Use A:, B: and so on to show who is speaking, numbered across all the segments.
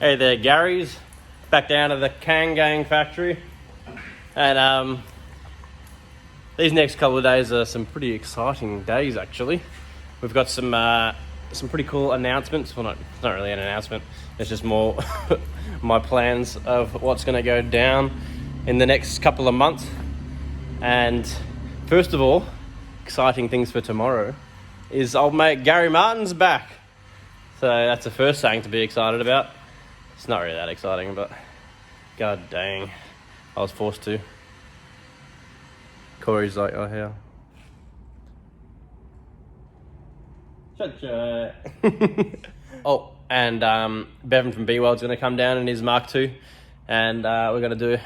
A: Hey there, Gary's. Back down to the Gang factory. And these next couple of days are some pretty exciting days, actually. We've got some pretty cool announcements. Well, it's not really an announcement. It's just more my plans of what's going to go down in the next couple of months. And first of all, exciting things for tomorrow is old mate Gary Martin's back. So that's the first thing to be excited about. It's not really that exciting, but god dang, I was forced to. Corey's like, oh yeah. Shut. Oh, and Bevin from B-World's going to come down in his Mark II, and we're going to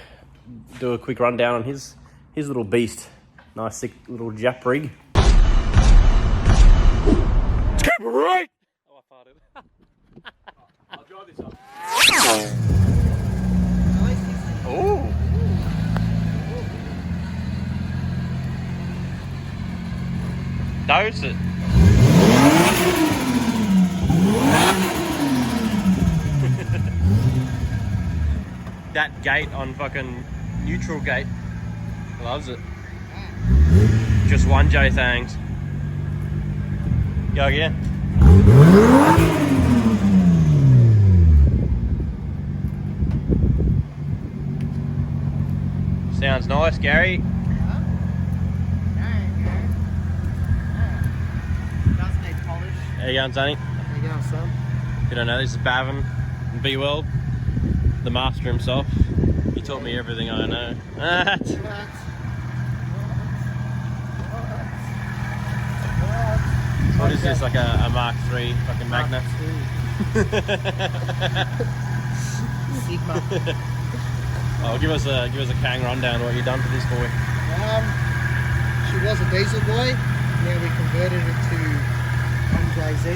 A: do a quick rundown on his little beast. Nice sick little Jap rig.
B: Keep it right!
A: Oh, I farted. I'll drive this up. Oh! Dose it. That gate on fucking neutral gate. Loves it. Just one JZX90. Go again. Sounds nice, Gary.
C: Does need polish.
A: How you going, Sonny?
C: How you going, son?
A: You don't know, this is Bevin from B-World, the master himself. He taught me everything I know. What is this, like a Mark III fucking Magna?
C: Sigma.
A: Oh, give us a Kang rundown. What you done for this boy?
C: She was a diesel boy. Now we converted it to JZ.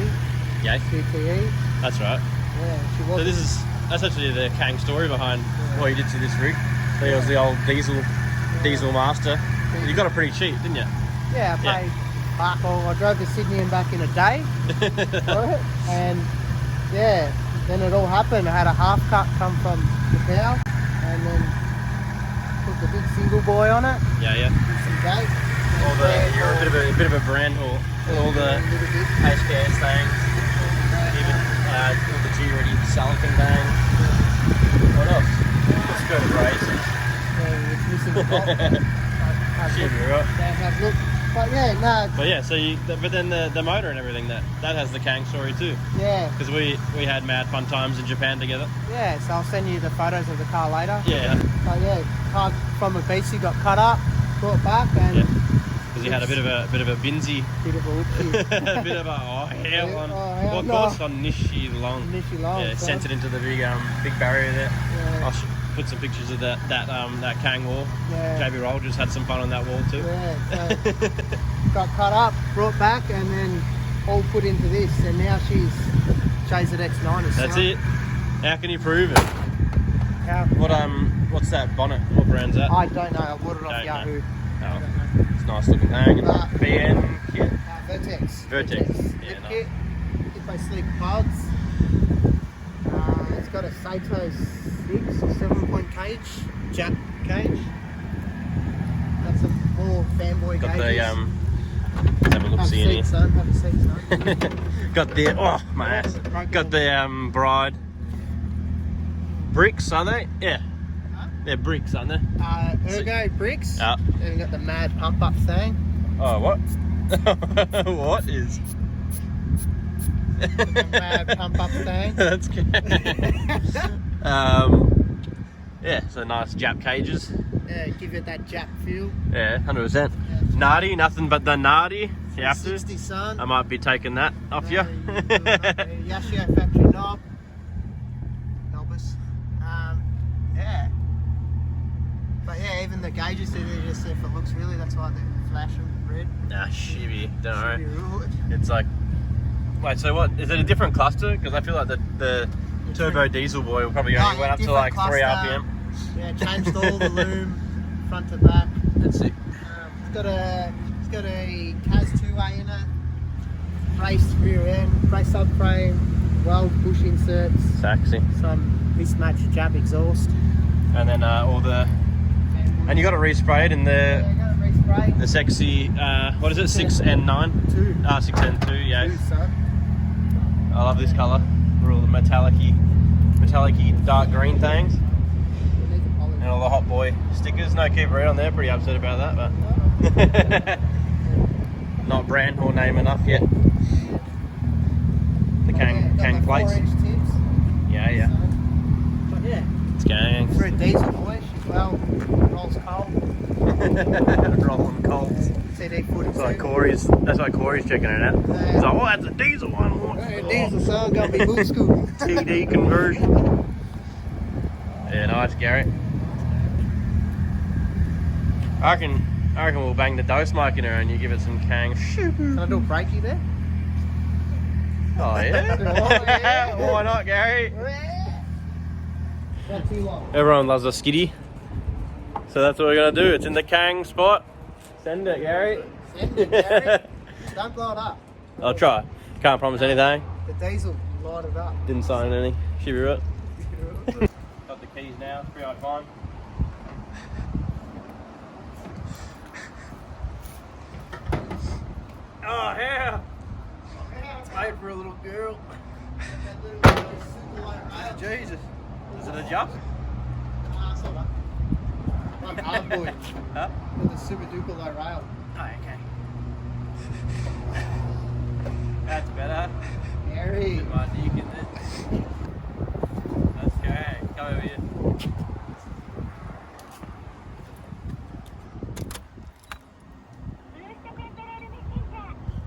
A: Yeah,
C: CTE.
A: that's right.
C: Yeah, she was.
A: So that's actually the Kang story behind what you did to this rig. So he was the old diesel master. You got it pretty cheap, didn't you?
C: Yeah, I paid. Well, I drove to Sydney and back in a day for it, and yeah, then it all happened. I had a half cut come from the bow, and then put the big single boy on it.
A: Yeah.
C: With some gate.
A: You're a bit of a brand whore. All the HKS things, even all the G-ready silicon things. What else? Let's go to races.
C: Yeah, it's missing the bolt.
A: Shit, you're right.
C: Look. But yeah, no.
A: But yeah, but then the motor and everything, that has the Kang story too.
C: Yeah.
A: Because we had mad fun times in Japan together.
C: Yeah, so I'll send you the photos of the car later.
A: Yeah.
C: But yeah, car from a BC got cut up, brought back, and
A: because he had a bit of a binsy.
C: Bit of a whoopsie.
A: A bit of a hell on.
C: hell
A: What
C: no.
A: course on Nishi Long?
C: Nishi Long.
A: Yeah,
C: so.
A: sent it into the big barrier there.
C: Yeah.
A: I'll put some pictures of that Kang wall.
C: Yeah.
A: JB Roll just had some fun on that wall too.
C: Yeah, so got cut up, brought back, and then all put into this, and now she's JZX90.
A: That's it. How can you prove it?
C: How?
A: What's that bonnet? What brand's that?
C: I don't know. I bought it off
A: Don't
C: Yahoo.
A: know.
C: I
A: Oh,
C: don't know.
A: it's a nice looking thing. BN kit.
C: Vertex.
A: Vertex. Yeah,
C: Lip
A: nice.
C: kit. If I sleep buds. It's got a Sato 6 or 7-point cage, Jap cage. That's some more fanboy
A: Got
C: gauges.
A: let's have a look,
C: Have
A: see
C: a
A: in
C: seat,
A: here.
C: son. Have a seat, son.
A: Got the my ass. Got the bride bricks, are they? Yeah.
C: Huh?
A: They're bricks, aren't they?
C: Ergo bricks.
A: Yeah.
C: Then we got the mad pump up thing.
A: Oh, what? What is?
C: The mad pump up thing.
A: That's good. Yeah, so nice Jap cages.
C: Yeah, give it that Jap feel.
A: Yeah, 100%. Nardy, nothing but the Nardy. If you have to.
C: 60, son.
A: I might be taking that off you.
C: Yashio factory knob. Knobus. Yeah. But yeah, even the gauges, they're just there for looks really. That's why they're flashing red.
A: Nah, shibby. Don't
C: Should be
A: worry.
C: rude.
A: It's like, wait, so what? Is it a different cluster? Because I feel like the turbo diesel boy will probably only went up to like 3 RPM.
C: Yeah, changed all the loom, front to back.
A: That's it.
C: It's got a CAS 2A in it. Race rear end, race subframe, weld bush inserts,
A: Sexy.
C: some mismatched jab exhaust.
A: And then all the... And you got it resprayed in
C: Yeah,
A: the
C: I got it resprayed.
A: the sexy, what is it, 6 and 9?
C: 2.
A: 6 and 2, yeah.
C: 2, son.
A: I love this colour. All the metallic-y dark green things. And all the Hot Boy stickers. No Keep Reet on there, pretty upset about that, but not brand or name enough yet. The Kang plates.
C: 4-inch tips.
A: Yeah.
C: But yeah,
A: It's gang.
C: for a diesel boyish as well. Rolls cold.
A: Rolling colds.
C: CD footage.
A: That's why Corey's checking it out. He's like, oh, that's a diesel one.
C: Diesel, son, got me boot school.
A: TD conversion. Yeah, nice, Gary. I reckon we'll bang the dose mic in her and you give it some Kang.
C: Can I do a breaky there?
A: Oh yeah?
C: Oh, yeah.
A: Why not, Gary?
C: Not too long.
A: Everyone loves a skiddy. So that's what we're gonna do. It's in the Kang spot. Send it, Gary.
C: Send it, Gary. Don't blow it up.
A: I'll try. Can't promise anything.
C: The diesel, light it up.
A: Didn't sign any. Should be right. Got the keys now. 305. Oh, yeah. It's made for a little girl. Jesus. Does it adjust?
C: I'm hard boy.
A: Huh?
C: With a super duper low rail.
A: Oh, okay. That's better.
C: Gary.
A: Good one, you get it. That's okay. Come over here.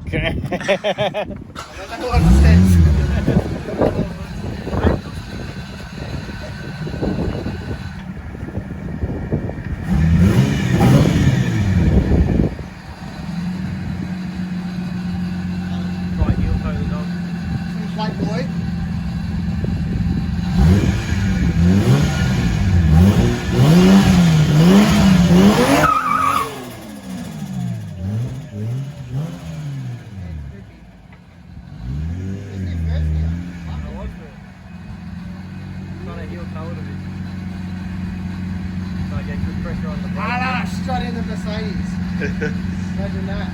A: Okay.
C: I don't know what it says.
A: Right, heel toe the dog.
C: White boy.
A: Trying to heel toe it a bit. Trying to get good pressure on the brake.
C: Ah, straight in the Mercedes. Imagine that.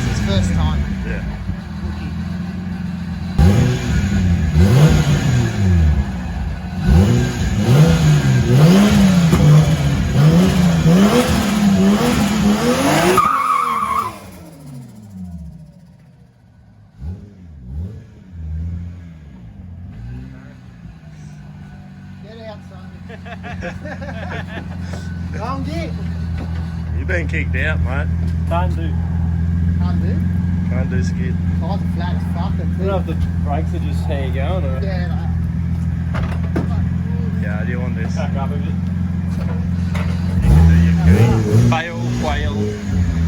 C: It's his first time.
B: Yeah.
C: Get out, son. Go and get.
B: You've been kicked out, mate.
A: Can't do.
C: Can't do.
B: Can't do skid.
C: Tires are flat as fuck.
A: I don't know if the brakes are just how you going or
C: Yeah,
B: Yeah, do you want this?
A: back up a bit.
B: You can do your key.
A: Fail, quail.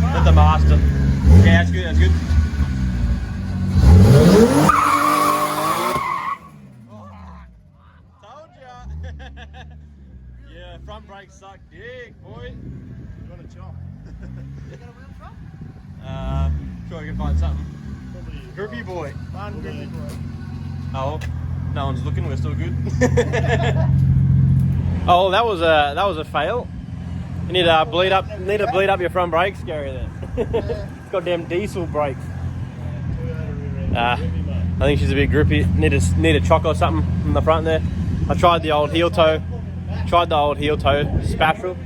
A: Let the master. Yeah, that's good, that's good. Told ya. Yeah, front brakes suck dick, boy.
B: You want a chop?
C: You got a wheel truck?
A: Sure we can find something.
B: Probably
A: Groupie boy.
C: One grippy boy.
A: Oh, no one's looking. We're still good. Oh, that was a fail. You need to bleed up your front brakes, Gary. Then it's goddamn diesel brakes. I think she's a bit grippy. Need a chock or something in the front there. I tried the old heel toe. Spatral.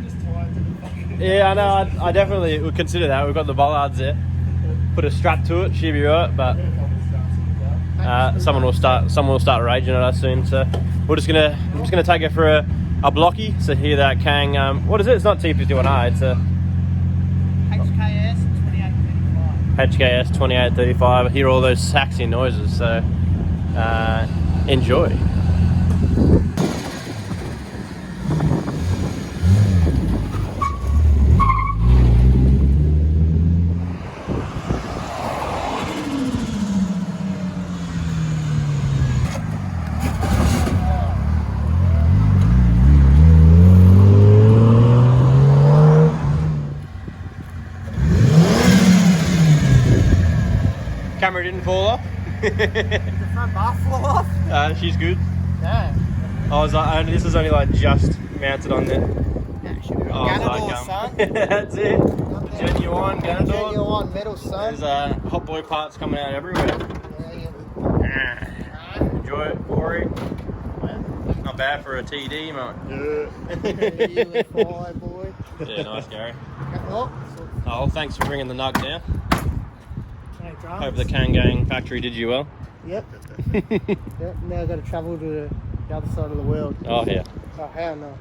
A: Yeah, I know. I definitely would consider that. We've got the bollards there. Put a strap to it. She'll be right, but. Someone will start raging at us soon. So I'm just gonna take her for a blocky. So hear that Kang. What is it? It's not T51R. It's a
C: HKS 2835.
A: HKS 2835. I hear all those saxy noises. So enjoy. Camera didn't fall off.
C: Did the front bar fall off?
A: She's good.
C: Yeah.
A: I was like, this is only like just mounted on there.
C: Yeah, should be
A: I was
C: Ganador,
A: like,
C: son.
A: That's it. Genuine Ganador.
C: Genuine metal, son.
A: There's hot boy parts coming out everywhere.
C: Yeah,
A: Enjoy it, Corey. Not bad for a TD, mate.
C: you and fly, boy.
A: Yeah, nice, Gary.
C: Oh,
A: Oh, thanks for bringing the nug down.
C: no drums.
A: Hope the Kangang factory did you well.
C: Yep. Yep. Now I've got to travel to the other side of the world.
A: Oh, yeah.
C: Oh, hell no.